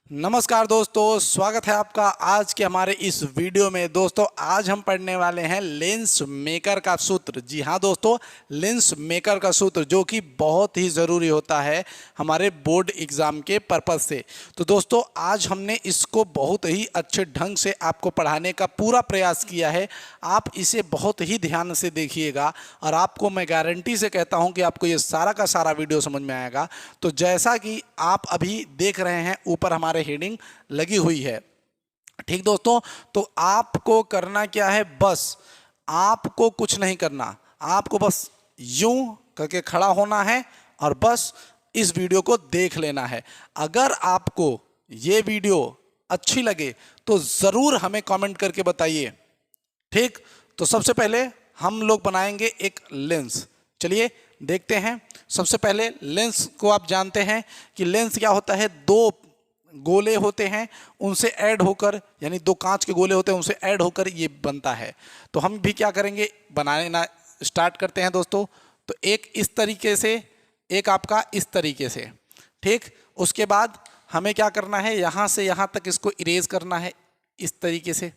नमस्कार दोस्तों, स्वागत है आपका आज के हमारे इस वीडियो में। दोस्तों आज हम पढ़ने वाले हैं लेंस मेकर का सूत्र। जी हाँ दोस्तों, लेंस मेकर का सूत्र जो कि बहुत ही ज़रूरी होता है हमारे बोर्ड एग्ज़ाम के पर्पज़ से। तो दोस्तों आज हमने इसको बहुत ही अच्छे ढंग से आपको पढ़ाने का पूरा प्रयास किया है। आप इसे बहुत ही ध्यान से देखिएगा और आपको मैं गारंटी से कहता हूँ कि आपको ये सारा का सारा वीडियो समझ में आएगा। तो जैसा कि आप अभी देख रहे हैं ऊपर हमारे हेडिंग लगी हुई है, ठीक दोस्तों। तो आपको करना क्या है, बस आपको कुछ नहीं करना, आपको बस यूं करके खड़ा होना है और बस इस वीडियो को देख लेना है। अगर आपको ये वीडियो अच्छी लगे तो जरूर हमें कमेंट करके बताइए, ठीक। तो सबसे पहले हम लोग बनाएंगे एक लेंस। चलिए देखते हैं। सबसे पहले लेंस को आप जानते हैं कि लेंस क्या होता है, दो गोले होते हैं उनसे ऐड होकर, यानी दो कांच के गोले होते हैं उनसे ऐड होकर ये बनता है। तो हम भी क्या करेंगे, बनाना स्टार्ट करते हैं दोस्तों। तो एक इस तरीके से, एक आपका इस तरीके से, ठीक। उसके बाद हमें क्या करना है, यहाँ से यहाँ तक इसको इरेज करना है इस तरीके से,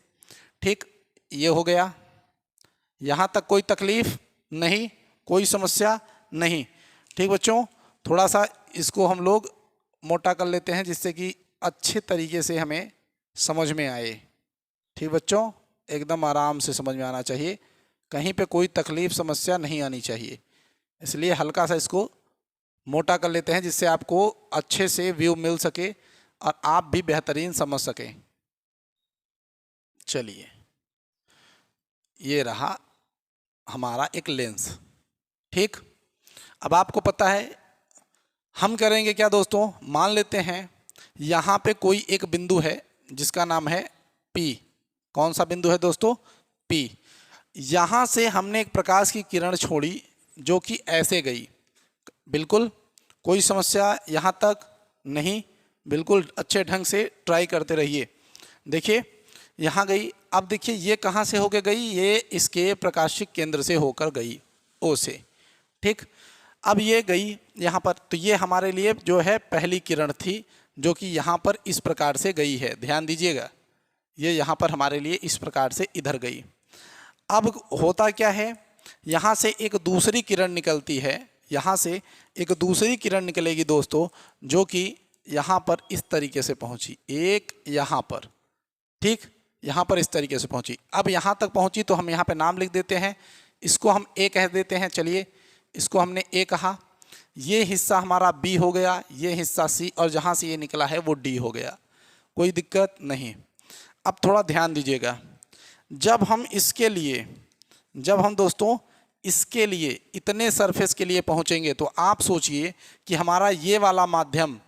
ठीक। ये हो गया, यहाँ तक कोई तकलीफ नहीं, कोई समस्या नहीं, ठीक बच्चों। थोड़ा सा इसको हम लोग मोटा कर लेते हैं जिससे कि अच्छे तरीके से हमें समझ में आए, ठीक बच्चों। एकदम आराम से समझ में आना चाहिए, कहीं पे कोई तकलीफ समस्या नहीं आनी चाहिए, इसलिए हल्का सा इसको मोटा कर लेते हैं जिससे आपको अच्छे से व्यू मिल सके और आप भी बेहतरीन समझ सकें। चलिए, ये रहा हमारा एक लेंस, ठीक। अब आपको पता है हम करेंगे क्या दोस्तों, मान लेते हैं यहाँ पे कोई एक बिंदु है जिसका नाम है P। कौन सा बिंदु है दोस्तों, P। यहाँ से हमने एक प्रकाश की किरण छोड़ी जो कि ऐसे गई, बिल्कुल कोई समस्या यहाँ तक नहीं, बिल्कुल अच्छे ढंग से ट्राई करते रहिए। देखिए यहाँ गई, अब देखिए ये कहाँ से होकर गई, ये इसके प्रकाशिक केंद्र से होकर गई, O से, ठीक। अब ये गई यहाँ पर, तो ये हमारे लिए जो है पहली किरण थी जो कि यहाँ पर इस प्रकार से गई है। ध्यान दीजिएगा, ये यहाँ पर हमारे लिए इस प्रकार से इधर गई। अब होता क्या है, यहाँ से एक दूसरी किरण निकलती है, यहाँ से एक दूसरी किरण निकलेगी दोस्तों जो कि यहाँ पर इस तरीके से पहुँची, एक यहाँ पर, ठीक, यहाँ पर इस तरीके से पहुँची। अब यहाँ तक पहुँची तो हम यहाँ पर नाम लिख देते हैं, इसको हम A कह देते हैं। चलिए इसको हमने A कहा, ये हिस्सा हमारा B हो गया, ये हिस्सा C, और जहाँ से ये निकला है वो D हो गया, कोई दिक्कत नहीं। अब थोड़ा ध्यान दीजिएगा, जब हम इसके लिए, जब हम दोस्तों इसके लिए इतने सरफेस के लिए पहुँचेंगे तो आप सोचिए कि हमारा ये वाला माध्यम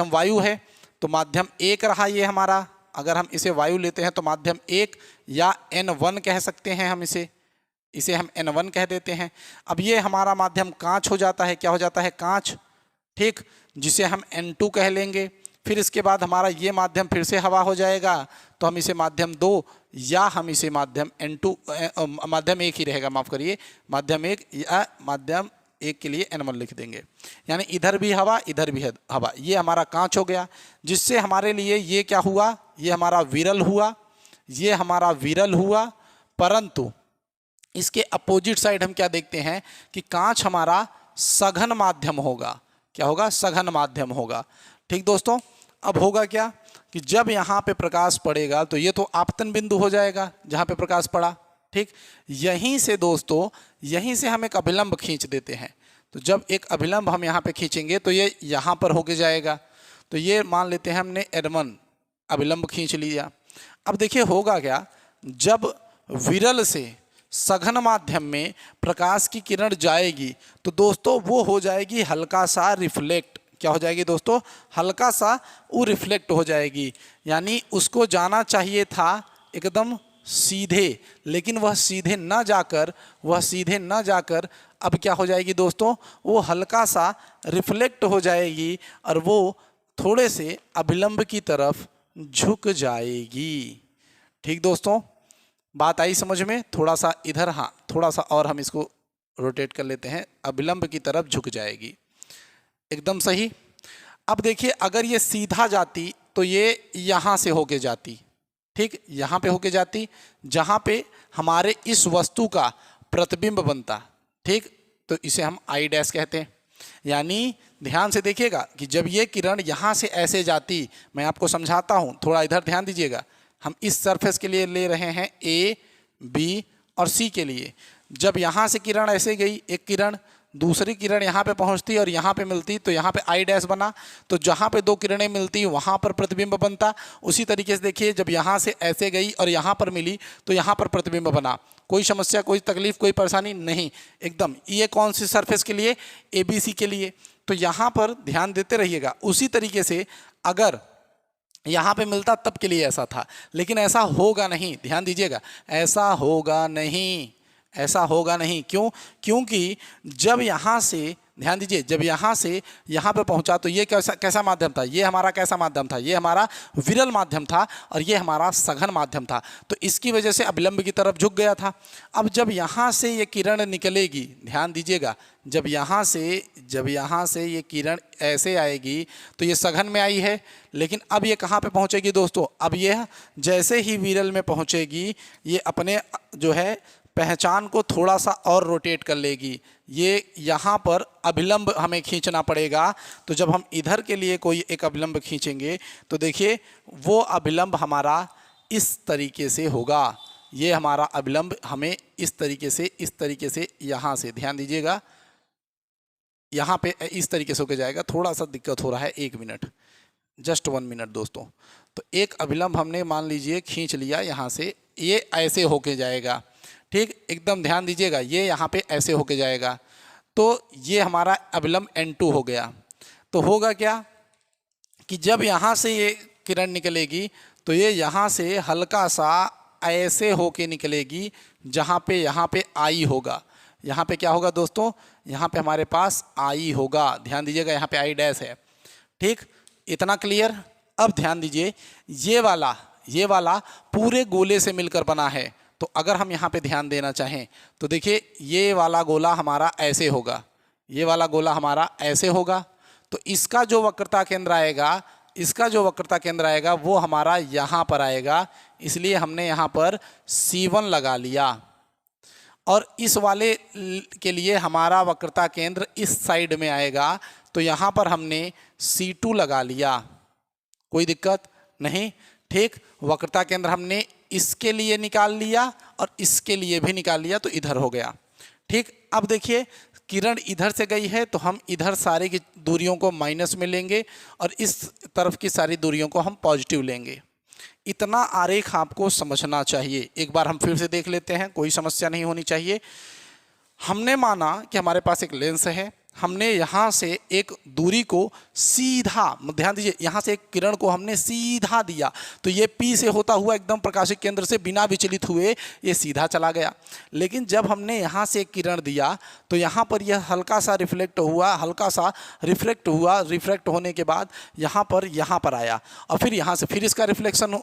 वायु है, तो माध्यम 1 रहा ये हमारा। अगर हम इसे वायु लेते हैं तो माध्यम 1 या N1 कह सकते हैं, हम इसे हम N1 कह देते हैं। अब ये हमारा माध्यम कांच हो जाता है, क्या हो जाता है, कांच, ठीक, जिसे हम N2 कह लेंगे। फिर इसके बाद हमारा ये माध्यम फिर से हवा हो जाएगा, तो हम इसे माध्यम 2 या हम इसे माध्यम N2, माध्यम 1 ही रहेगा, माफ़ करिए, माध्यम 1 या माध्यम 1 के लिए N1 लिख देंगे। यानी इधर भी हवा, इधर भी हवा, ये हमारा कांच हो गया, जिससे हमारे लिए ये क्या हुआ, ये हमारा विरल हुआ, ये हमारा विरल हुआ। परंतु इसके अपोजिट साइड हम क्या देखते हैं कि कांच हमारा सघन माध्यम होगा। क्या होगा, सघन माध्यम होगा, ठीक दोस्तों। अब होगा क्या कि जब यहाँ पे प्रकाश पड़ेगा तो ये तो आपतन बिंदु हो जाएगा जहाँ पे प्रकाश पड़ा, ठीक। यहीं से दोस्तों, यहीं से हम एक अभिलंब खींच देते हैं। तो जब एक अभिलंब हम यहाँ पे खींचेंगे तो ये यहाँ पर होके जाएगा, तो ये मान लेते हैं हमने N1 अभिलंब खींच लिया। अब देखिए होगा क्या, जब विरल से सघन माध्यम में प्रकाश की किरण जाएगी तो दोस्तों वो हो जाएगी हल्का सा रिफ्लेक्ट। क्या हो जाएगी दोस्तों, हल्का सा वो रिफ्लेक्ट हो जाएगी, यानी उसको जाना चाहिए था एकदम सीधे, लेकिन वह सीधे न जाकर अब क्या हो जाएगी दोस्तों, वो हल्का सा रिफ्लेक्ट हो जाएगी और वो थोड़े से अभिलंब की तरफ झुक जाएगी, ठीक दोस्तों। बात आई समझ में, थोड़ा सा इधर, हाँ थोड़ा सा और हम इसको रोटेट कर लेते हैं, अभिलंब की तरफ झुक जाएगी, एकदम सही। अब देखिए अगर ये सीधा जाती तो ये यहाँ से होके जाती, ठीक, यहाँ पे होके जाती, जहाँ पे हमारे इस वस्तु का प्रतिबिंब बनता, ठीक, तो इसे हम आई डैश कहते हैं। यानी ध्यान से देखिएगा कि जब ये किरण यहाँ से ऐसे जाती, मैं आपको समझाता हूँ, थोड़ा इधर ध्यान दीजिएगा। हम इस सरफेस के लिए ले रहे हैं ए, बी और सी के लिए। जब यहाँ से किरण ऐसे गई, एक किरण, दूसरी किरण यहाँ पे पहुँचती और यहाँ पे मिलती, तो यहाँ पे आई डैश बना। तो जहाँ पे दो किरणें मिलती वहाँ पर प्रतिबिंब बनता। उसी तरीके से देखिए, जब यहाँ से ऐसे गई और यहाँ पर मिली तो यहाँ पर प्रतिबिंब बना। कोई समस्या, कोई तकलीफ, कोई परेशानी नहीं, एकदम। ये कौन सी सरफेस के लिए? ए बी सी के लिए। तो यहाँ पर ध्यान देते रहिएगा। उसी तरीके से अगर यहाँ पे मिलता तब के लिए ऐसा था, लेकिन ऐसा होगा नहीं, ध्यान दीजिएगा, ऐसा होगा नहीं, ऐसा होगा नहीं। क्यों? क्योंकि जब यहाँ से, ध्यान दीजिए, जब यहाँ से यहाँ पे पहुँचा तो ये कैसा माध्यम था? ये हमारा कैसा माध्यम था? ये हमारा विरल माध्यम था और ये हमारा सघन माध्यम था। तो इसकी वजह से अभिलंब की तरफ झुक गया था। अब जब यहाँ से ये किरण निकलेगी, ध्यान दीजिएगा, जब यहाँ से ये किरण ऐसे आएगी तो ये सघन में आई है, लेकिन अब ये कहाँ पे पहुँचेगी दोस्तों? अब यह जैसे ही विरल में पहुँचेगी, ये अपने जो है पहचान को थोड़ा सा और रोटेट कर लेगी। ये यहाँ पर अभिलंब हमें खींचना पड़ेगा। तो जब हम इधर के लिए कोई एक अभिलंब खींचेंगे तो देखिए वो अभिलंब हमारा इस तरीके से होगा। ये हमारा अभिलंब हमें इस तरीके से यहाँ से, ध्यान दीजिएगा, यहाँ पे इस तरीके से होके जाएगा। थोड़ा सा दिक्कत हो रहा है, 1 मिनट, जस्ट 1 मिनट दोस्तों। तो एक अभिलंब हमने मान लीजिए खींच लिया यहाँ से, ये ऐसे होके जाएगा, ठीक, एकदम ध्यान दीजिएगा, ये यहाँ पे ऐसे होके जाएगा। तो ये हमारा अभिलंब N2 हो गया। तो होगा क्या कि जब यहाँ से ये किरण निकलेगी तो ये यहाँ से हल्का सा ऐसे होके निकलेगी, जहाँ पे यहाँ पे आई होगा। यहाँ पे क्या होगा दोस्तों? यहाँ पे हमारे पास आई होगा, ध्यान दीजिएगा, यहाँ पे आई डैश है, ठीक, इतना क्लियर। अब ध्यान दीजिए, ये वाला पूरे गोले से मिलकर बना है। तो अगर हम यहाँ पे ध्यान देना चाहें तो देखिए, ये वाला गोला हमारा ऐसे होगा, ये वाला गोला हमारा ऐसे होगा। तो इसका जो वक्रता केंद्र आएगा वो हमारा यहाँ पर आएगा। इसलिए हमने यहाँ पर C1 लगा लिया। और इस वाले के लिए हमारा वक्रता केंद्र इस साइड में आएगा, तो यहाँ पर हमने C2 लगा लिया। कोई दिक्कत नहीं, ठीक। वक्रता केंद्र हमने इसके लिए निकाल लिया और इसके लिए भी निकाल लिया, तो इधर हो गया, ठीक। अब देखिए, किरण इधर से गई है तो हम इधर सारी की दूरियों को माइनस में लेंगे और इस तरफ की सारी दूरियों को हम पॉजिटिव लेंगे। इतना आरेख आपको समझना चाहिए। एक बार हम फिर से देख लेते हैं, कोई समस्या नहीं होनी चाहिए। हमने माना कि हमारे पास एक लेंस है, हमने यहाँ से एक दूरी को सीधा, ध्यान दीजिए, यहाँ से एक किरण को हमने सीधा दिया, तो ये P से होता हुआ एकदम प्रकाशिक केंद्र से बिना विचलित हुए ये सीधा चला गया। लेकिन जब हमने यहाँ से एक किरण दिया तो यहाँ पर यह हल्का सा रिफ्लेक्ट हुआ, रिफ्लेक्ट होने के बाद यहाँ पर आया और फिर यहाँ से फिर इसका रिफ्लेक्शन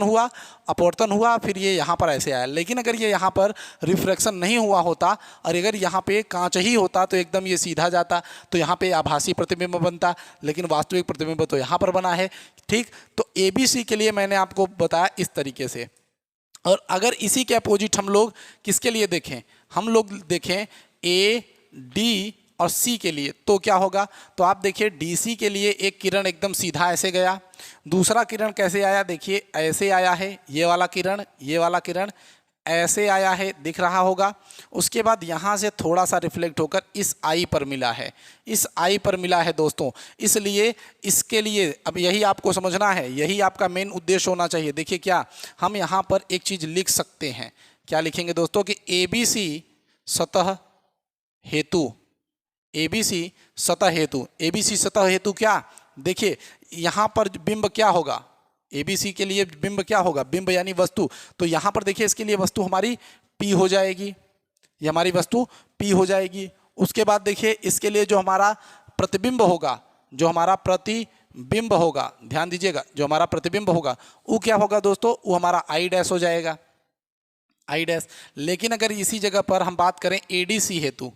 हुआ, अपवर्तन हुआ, फिर ये यहाँ पर ऐसे आया। लेकिन अगर ये यहाँ पर रिफ्लेक्शन नहीं हुआ होता और अगर यहाँ पे कांच ही होता तो एकदम ये सीधा जाता, तो यहाँ पे आभासी प्रतिबिंब बनता, लेकिन वास्तविक प्रतिबिंब तो यहाँ पर बना है, ठीक। तो ABC के लिए मैंने आपको बताया इस तरीके से। और अगर इसी के अपोजिट हम लोग किसके लिए देखें, हम लोग देखें A, D और C के लिए, तो क्या होगा? तो आप देखिए, DC के लिए एक किरण एकदम सीधा ऐसे गया, दूसरा किरण कैसे आया? देखिए ऐसे आया है, ये वाला किरण ऐसे आया है, दिख रहा होगा। उसके बाद यहाँ से थोड़ा सा रिफ्लेक्ट होकर इस आई पर मिला है, दोस्तों। इसलिए इसके लिए अब यही आपको समझना है, यही आपका मेन उद्देश्य होना चाहिए। देखिए, क्या हम यहाँ पर एक चीज़ लिख सकते हैं, क्या लिखेंगे दोस्तों कि ABC सतह हेतु क्या? देखिए यहाँ पर बिंब क्या होगा? ABC के लिए बिंब क्या होगा? बिंब यानी वस्तु। तो यहाँ पर देखिए, इसके लिए वस्तु हमारी P हो जाएगी, ये हमारी वस्तु P हो जाएगी। उसके बाद देखिए, इसके लिए जो हमारा प्रतिबिंब होगा, ध्यान दीजिएगा, जो हमारा प्रतिबिंब होगा वो क्या होगा दोस्तों? वो हमारा I डैश हो जाएगा, I डैश। लेकिन अगर इसी जगह पर हम बात करें ADC हेतु,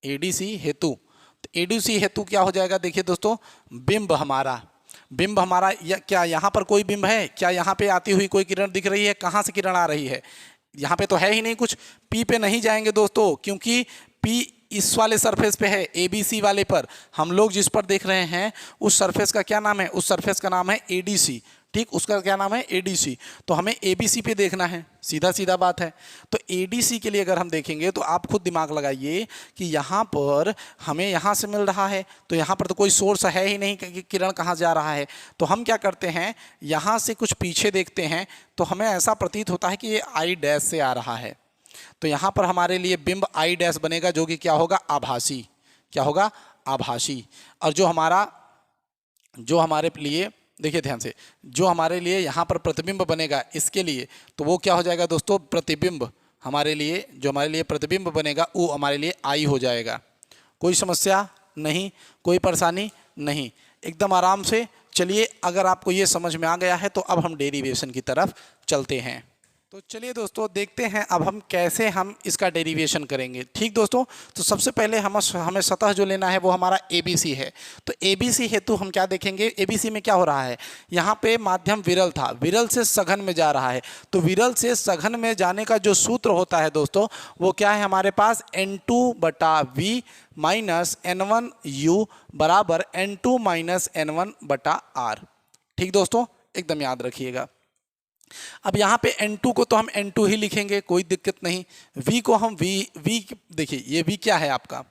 तो ADC हेतु क्या हो जाएगा? देखिए दोस्तों, बिंब हमारा क्या यहाँ पर कोई बिंब है? क्या यहाँ पे आती हुई कोई किरण दिख रही है? कहाँ से किरण आ रही है? यहाँ पे तो है ही नहीं कुछ। P पे नहीं जाएंगे दोस्तों, क्योंकि P इस वाले सरफेस पे है, ABC वाले पर। हम लोग जिस पर देख रहे हैं उस सरफेस का क्या नाम है? उस सरफेस का नाम है ADC। ठीक, उसका क्या नाम है? ADC। तो हमें ABC पे देखना है, सीधा सीधा बात है। तो ADC के लिए अगर हम देखेंगे तो आप खुद दिमाग लगाइए कि यहाँ पर हमें यहाँ से मिल रहा है, तो यहाँ पर तो कोई सोर्स है ही नहीं कि किरण कहाँ जा रहा है। तो हम क्या करते हैं, यहाँ से कुछ पीछे देखते हैं तो हमें ऐसा प्रतीत होता है कि ये I डैश से आ रहा है। तो यहाँ पर हमारे लिए बिंब I डैश बनेगा, जो कि क्या होगा? आभासी। क्या होगा? आभासी। और जो हमारे लिए, देखिए ध्यान से, जो हमारे लिए यहाँ पर प्रतिबिंब बनेगा इसके लिए, तो वो क्या हो जाएगा दोस्तों? प्रतिबिंब। हमारे लिए जो हमारे लिए प्रतिबिंब बनेगा वो हमारे लिए I हो जाएगा। कोई समस्या नहीं, कोई परेशानी नहीं, एकदम आराम से चलिए। अगर आपको ये समझ में आ गया है तो अब हम डेरिवेशन की तरफ चलते हैं। तो चलिए दोस्तों देखते हैं अब हम कैसे इसका डेरिवेशन करेंगे। ठीक दोस्तों, तो सबसे पहले हमें सतह जो लेना है वो हमारा ABC है। तो ABC हेतु हम क्या देखेंगे? ABC में क्या हो रहा है? यहाँ पे माध्यम विरल था, विरल से सघन में जा रहा है। तो विरल से सघन में जाने का जो सूत्र होता है दोस्तों, वो क्या है हमारे पास? N2/V माइनस N1U बराबर N2 माइनस N1/R। ठीक दोस्तों, एकदम याद रखिएगा। अब यहाँ पे N2 को तो हम N2 ही लिखेंगे, कोई दिक्कत नहीं। V को हम V देखिए ये V क्या है आपका?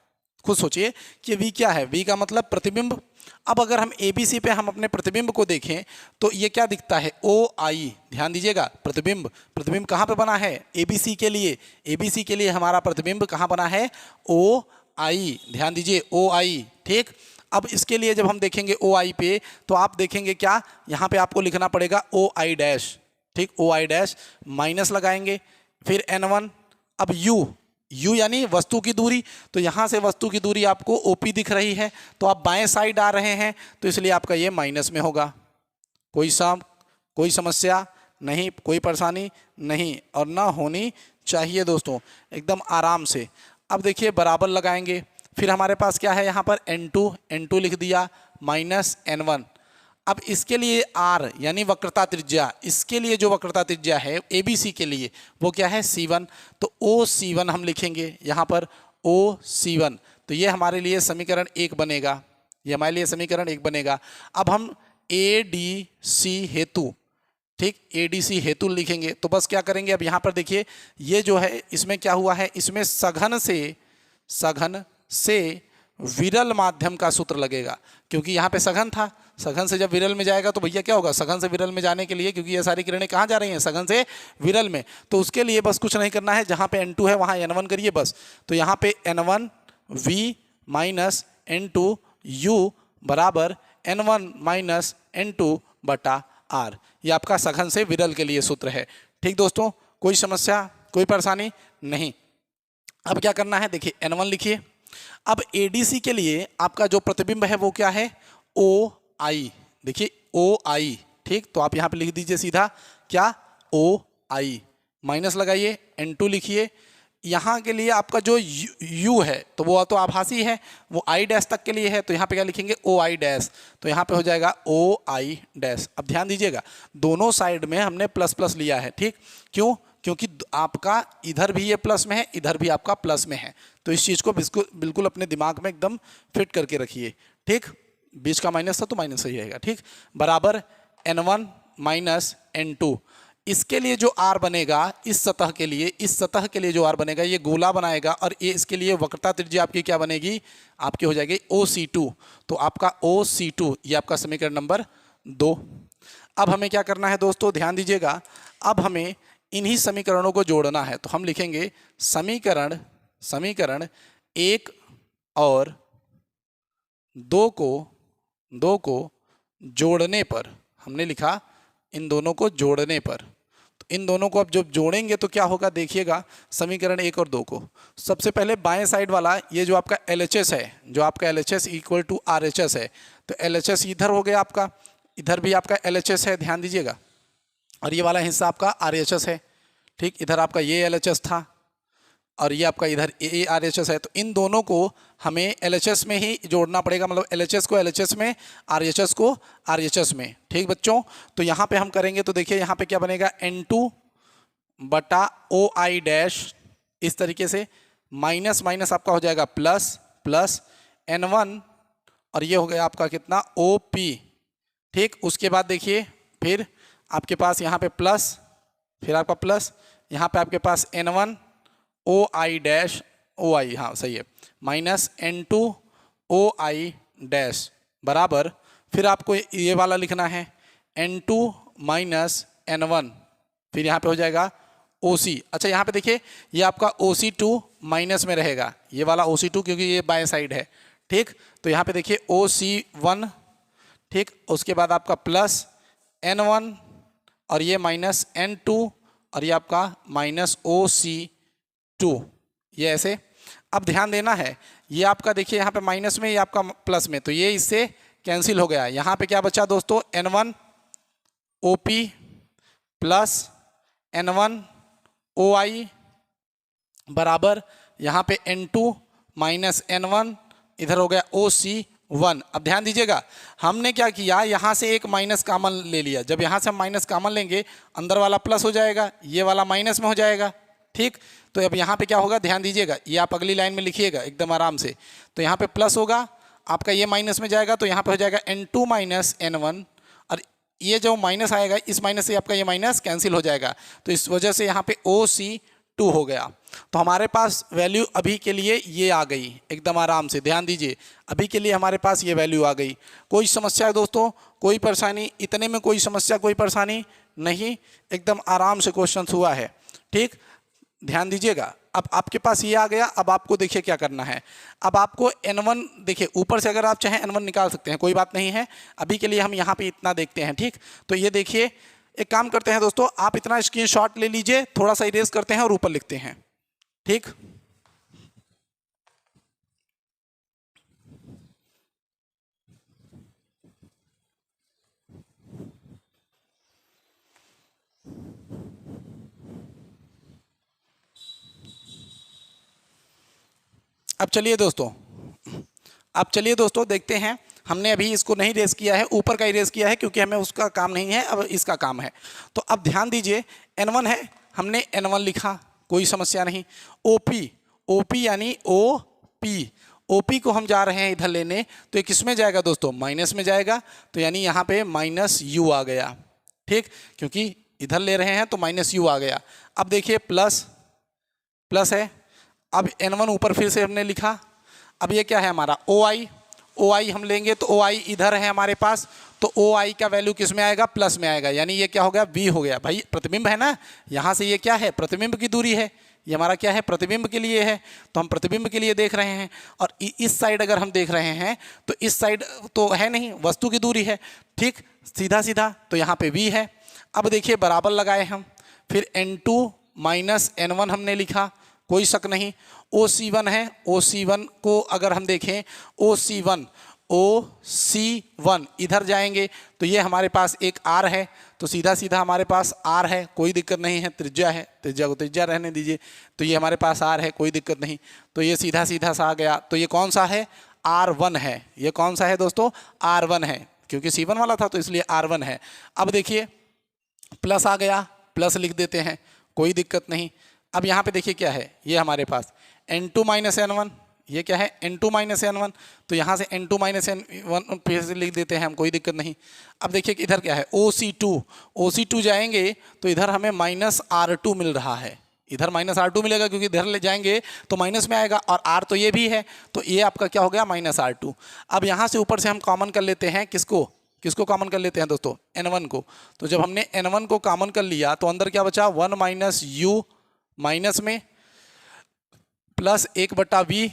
खुद सोचिए कि V क्या है? V का मतलब प्रतिबिंब। अब अगर हम ABC पे हम अपने प्रतिबिंब को देखें तो ये क्या दिखता है? OI। ध्यान दीजिएगा, प्रतिबिंब कहाँ पे बना है? ABC के लिए। ABC के लिए हमारा प्रतिबिंब कहाँ बना है? OI। ध्यान दीजिए, OI। ठीक, अब इसके लिए जब हम देखेंगे OI पे तो आप देखेंगे क्या, यहाँ पे आपको लिखना पड़ेगा OI डैश। ठीक, OI डैश माइनस लगाएंगे, फिर N1। अब U यानी वस्तु की दूरी, तो यहाँ से वस्तु की दूरी आपको OP दिख रही है, तो आप बाएं साइड आ रहे हैं तो इसलिए आपका ये माइनस में होगा। कोई समस्या नहीं, कोई परेशानी नहीं, और ना होनी चाहिए दोस्तों, एकदम आराम से। अब देखिए बराबर लगाएंगे, फिर हमारे पास क्या है यहाँ पर? N2 लिख दिया माइनस N1। अब इसके लिए R यानी वक्रता त्रिज्या, इसके लिए जो वक्रता त्रिज्या है ABC के लिए वो क्या है? C1। तो OC1 हम लिखेंगे यहाँ पर, OC1। तो ये हमारे लिए समीकरण 1 बनेगा, ये हमारे लिए समीकरण 1 बनेगा। अब हम ADC हेतु, ठीक, ADC हेतु लिखेंगे। तो बस क्या करेंगे, अब यहाँ पर देखिए ये जो है इसमें क्या हुआ है? इसमें सघन से विरल माध्यम का सूत्र लगेगा, क्योंकि यहाँ पे सघन था, सघन से जब विरल में जाएगा तो भैया क्या होगा? सघन से विरल में जाने के लिए, क्योंकि ये सारी किरणें कहाँ जा रही हैं? सघन से विरल में। तो उसके लिए बस कुछ नहीं करना है, जहाँ पे N2 है वहाँ N1 करिए बस। तो यहाँ पे N1V माइनस N2U बराबर N1 माइनस N2/R। ये आपका सघन से विरल के लिए सूत्र है। ठीक दोस्तों, कोई समस्या, कोई परेशानी नहीं। अब क्या करना है? देखिए N1 लिखिए। अब ADC के लिए आपका जो प्रतिबिंब है वो क्या है? OI। देखिए OI, ठीक, तो आप यहाँ पे लिख दीजिए सीधा क्या? OI। माइनस लगाइए, N2 लिखिए। यहाँ के लिए आपका जो U है तो वो तो आभासी है, वो I डैश तक के लिए है, तो यहाँ पे क्या लिखेंगे? OI dash. तो यहाँ पे हो जाएगा OI डैश। अब ध्यान दीजिएगा, दोनों साइड में हमने प्लस प्लस लिया है। ठीक, क्यों? क्योंकि आपका इधर भी ये प्लस में है, इधर भी आपका प्लस में है। तो इस चीज़ को बिल्कुल अपने दिमाग में एकदम फिट करके रखिए। ठीक, बीच का माइनस था तो माइनस ही रहेगा। ठीक, बराबर N1 माइनस N2। इसके लिए जो R बनेगा, इस सतह के लिए जो R बनेगा, ये गोला बनाएगा, और ये इसके लिए वक्रता त्रिज्या आपकी क्या बनेगी? आपकी हो जाएगी OC2। तो आपका OC2 ये आपका समीकरण नंबर 2। अब हमें क्या करना है दोस्तों? ध्यान दीजिएगा, अब हमें इन्हीं समीकरणों को जोड़ना है। तो हम लिखेंगे समीकरण 1 और 2 को जोड़ने पर, हमने लिखा इन दोनों को जोड़ने पर। तो इन दोनों को अब जब जोड़ेंगे तो क्या होगा? देखिएगा समीकरण 1 और 2 को। सबसे पहले बाएं साइड वाला ये जो आपका LHS है, जो आपका LHS इक्वल टू RHS है, तो LHS इधर हो गया आपका, इधर भी आपका LHS है, ध्यान दीजिएगा, और ये वाला हिस्सा आपका RHS है। ठीक, इधर आपका ये LHS था, और ये आपका इधर ए आर एच एस है, तो इन दोनों को हमें एल एच एस में ही जोड़ना पड़ेगा, मतलब एल एच एस को एल एच एस में, आर एच एस को आर एच एस में। ठीक बच्चों, तो यहाँ पे हम करेंगे तो देखिए यहाँ पे क्या बनेगा, N2 बटा ओ आई डैश, इस तरीके से माइनस माइनस आपका हो जाएगा प्लस प्लस N1, और ये हो गया आपका कितना OP। ठीक, उसके बाद देखिए फिर आपके पास यहाँ पे प्लस, फिर आपका प्लस, यहाँ पे आपके पास N1 O I dash O आई, हाँ सही है, minus N2 O I dash बराबर, फिर आपको ये वाला लिखना है N2 माइनस N1, फिर यहाँ पे हो जाएगा OC। अच्छा यहाँ पे देखिए ये आपका OC2 माइनस में रहेगा, ये वाला OC2 क्योंकि ये बाएं साइड है। ठीक, तो यहाँ पे देखिए OC1, ठीक, उसके बाद आपका प्लस N1 और ये माइनस N2 और ये आपका माइनस OC2, ये ऐसे। अब ध्यान देना है, ये आपका देखिए यहाँ पे माइनस में, ये आपका प्लस में, तो ये इससे कैंसिल हो गया। यहाँ पे क्या बचा दोस्तों, N1 OP plus N1 OI बराबर यहाँ पे N2 माइनस N1, इधर हो गया OC1। अब ध्यान दीजिएगा, हमने क्या किया, यहाँ से एक माइनस कॉमन ले लिया, जब यहाँ से हम माइनस कॉमन लेंगे अंदर वाला प्लस हो जाएगा, ये वाला माइनस में हो जाएगा। ठीक, तो अब यहाँ पे क्या होगा, ध्यान दीजिएगा, ये आप अगली लाइन में लिखिएगा एकदम आराम से। तो यहाँ पे प्लस होगा आपका, ये माइनस में जाएगा, तो यहाँ पे हो जाएगा N2 माइनस N1, और ये जो माइनस आएगा इस माइनस से आपका ये माइनस कैंसिल हो जाएगा, तो इस वजह से यहाँ पे OC2 हो गया। तो हमारे पास वैल्यू अभी के लिए ये आ गई, एकदम आराम से ध्यान दीजिए, अभी के लिए हमारे पास ये वैल्यू आ गई। कोई समस्या है दोस्तों, कोई परेशानी, इतने में कोई समस्या कोई परेशानी नहीं, एकदम आराम से क्वेश्चन हुआ है। ठीक, ध्यान दीजिएगा, अब आपके पास ये आ गया। अब आपको देखिए क्या करना है, अब आपको N1 देखिए ऊपर से अगर आप चाहें N1 निकाल सकते हैं, कोई बात नहीं है, अभी के लिए हम यहाँ पे इतना देखते हैं। ठीक, तो ये देखिए, एक काम करते हैं दोस्तों, आप इतना स्क्रीनशॉट ले लीजिए, थोड़ा सा इरेज करते हैं और ऊपर लिखते हैं। ठीक, अब चलिए दोस्तों देखते हैं, हमने अभी इसको नहीं रेस किया है, ऊपर का ही रेस किया है क्योंकि हमें उसका काम नहीं है, अब इसका काम है। तो अब ध्यान दीजिए, N1 है, हमने N1 लिखा, कोई समस्या नहीं। OP यानी OP को हम जा रहे हैं इधर लेने, तो ये किस में जाएगा दोस्तों, माइनस में जाएगा, तो यानी यहाँ पे माइनस U आ गया। ठीक, क्योंकि इधर ले रहे हैं तो माइनस U आ गया। अब देखिए प्लस है, अब N1 ऊपर फिर से हमने लिखा, अब ये क्या है हमारा OI हम लेंगे, तो OI इधर है हमारे पास, तो OI का वैल्यू किस में आएगा, प्लस में आएगा, यानी ये क्या हो गया, V हो गया। भाई प्रतिबिंब है ना, यहाँ से ये क्या है, प्रतिबिंब की दूरी है, ये हमारा क्या है, प्रतिबिंब के लिए है, तो हम प्रतिबिंब के लिए देख रहे हैं। और इस साइड अगर हम देख रहे हैं तो इस साइड तो है नहीं, वस्तु की दूरी है। ठीक, सीधा सीधा, तो यहाँ पे V है। अब देखिए बराबर लगाए हम, फिर N2 माइनस N1 हमने लिखा, कोई शक नहीं। OC1 है, OC1 को अगर हम देखें, OC1 इधर जाएंगे तो ये हमारे पास एक R है, तो सीधा सीधा हमारे पास R है, कोई दिक्कत नहीं है, त्रिज्या है, त्रिज्या को त्रिज्या रहने दीजिए, तो ये हमारे पास R है, कोई दिक्कत नहीं, तो ये सीधा सीधा सा आ गया। तो ये कौन सा है, R1 है, ये कौन सा है दोस्तों, R1 है, क्योंकि C1 वाला था तो इसलिए R1 है। अब देखिए प्लस आ गया, प्लस लिख देते हैं, कोई दिक्कत नहीं। अब यहाँ पे देखिए क्या है, ये हमारे पास N2 माइनस N1, ये क्या है N2 माइनस N1, तो यहाँ से N2 माइनस N1 फिर से लिख देते हैं हम, कोई दिक्कत नहीं। अब देखिए इधर क्या है, OC2 जाएंगे तो इधर हमें माइनस R2 मिल रहा है, इधर माइनस R2 मिलेगा क्योंकि इधर ले जाएंगे तो माइनस में आएगा, और R तो ये भी है, तो ये आपका क्या हो गया, माइनस R2। अब यहाँ से ऊपर से हम कॉमन कर लेते हैं, किसको कॉमन कर लेते हैं दोस्तों, N1 को। तो जब हमने N1 को कॉमन कर लिया तो अंदर क्या बचा, 1 माइनस U माइनस में प्लस 1/V,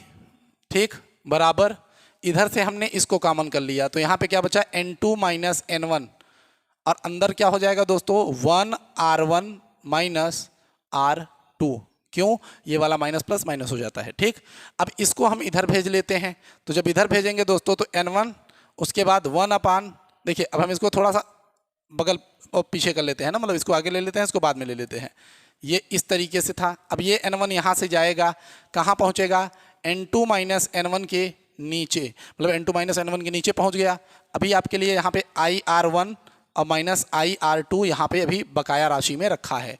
ठीक, बराबर, इधर से हमने इसको कॉमन कर लिया तो यहाँ पे क्या बचा, N2 माइनस N1, और अंदर क्या हो जाएगा दोस्तों, 1R1 माइनस R2। क्यों, ये वाला माइनस प्लस माइनस हो जाता है। ठीक, अब इसको हम इधर भेज लेते हैं, तो जब इधर भेजेंगे दोस्तों तो N1, उसके बाद 1/, देखिए अब हम इसको थोड़ा सा बगल और पीछे कर लेते हैं ना, मतलब इसको आगे ले लेते हैं, इसको बाद में ले लेते हैं। ये इस तरीके से था। अब ये n1 यहाँ से जाएगा, कहाँ पहुँचेगा, n2 माइनस n1 के नीचे, मतलब n2 माइनस n1 के नीचे पहुँच गया। अभी आपके लिए यहाँ पे IR1 और माइनस IR2 यहाँ पे अभी बकाया राशि में रखा है।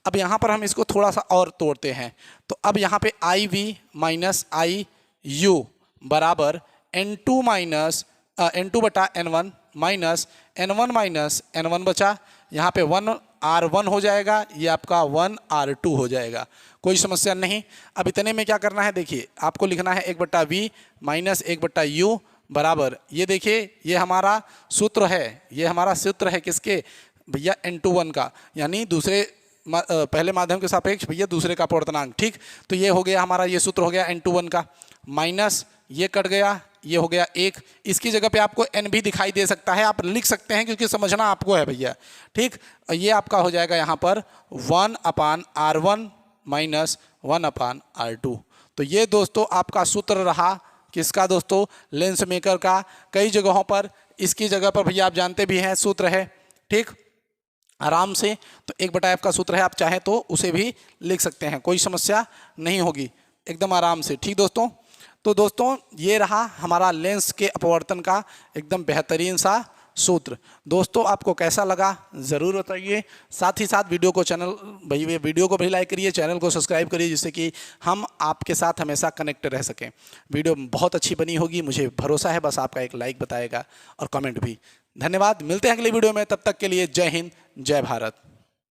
अब यहाँ पर हम इसको थोड़ा सा और तोड़ते हैं, तो अब यहाँ पे IV माइनस IU बराबर N2 माइनस N2 बटा N1 माइनस N1 बचा, यहाँ पे 1R1 हो जाएगा, ये आपका 1R2 हो जाएगा। कोई समस्या नहीं। अब इतने में क्या करना है, देखिए आपको लिखना है 1/V माइनस 1/U बराबर, ये देखिए ये हमारा सूत्र है, ये हमारा सूत्र है किसके भैया, N21 का, यानी दूसरे पहले माध्यम के सापेक्ष भैया दूसरे का अपवर्तनांक। ठीक, तो ये हो गया हमारा, ये सूत्र हो गया N21 का, माइनस ये कट गया, ये हो गया 1। इसकी जगह पे आपको n भी दिखाई दे सकता है, आप लिख सकते हैं क्योंकि समझना आपको है भैया। ठीक, ये आपका हो जाएगा यहाँ पर 1/R1 माइनस 1/R2। तो ये दोस्तों आपका सूत्र रहा किसका दोस्तों, लेंस मेकर का। कई जगहों पर इसकी जगह पर भैया आप जानते भी हैं सूत्र है, ठीक, आराम से। तो 1/f का सूत्र है, आप चाहें तो उसे भी लिख सकते हैं, कोई समस्या नहीं होगी, एकदम आराम से। ठीक दोस्तों, तो दोस्तों ये रहा हमारा लेंस के अपवर्तन का एकदम बेहतरीन सा सूत्र। दोस्तों आपको कैसा लगा ज़रूर बताइए। साथ ही साथ वीडियो को भी लाइक करिए, चैनल को सब्सक्राइब करिए, जिससे कि हम आपके साथ हमेशा कनेक्ट रह सकें। वीडियो बहुत अच्छी बनी होगी, मुझे भरोसा है, बस आपका एक लाइक बताएगा और कमेंट भी। धन्यवाद, मिलते हैं अगली वीडियो में, तब तक के लिए जय हिंद, जय भारत।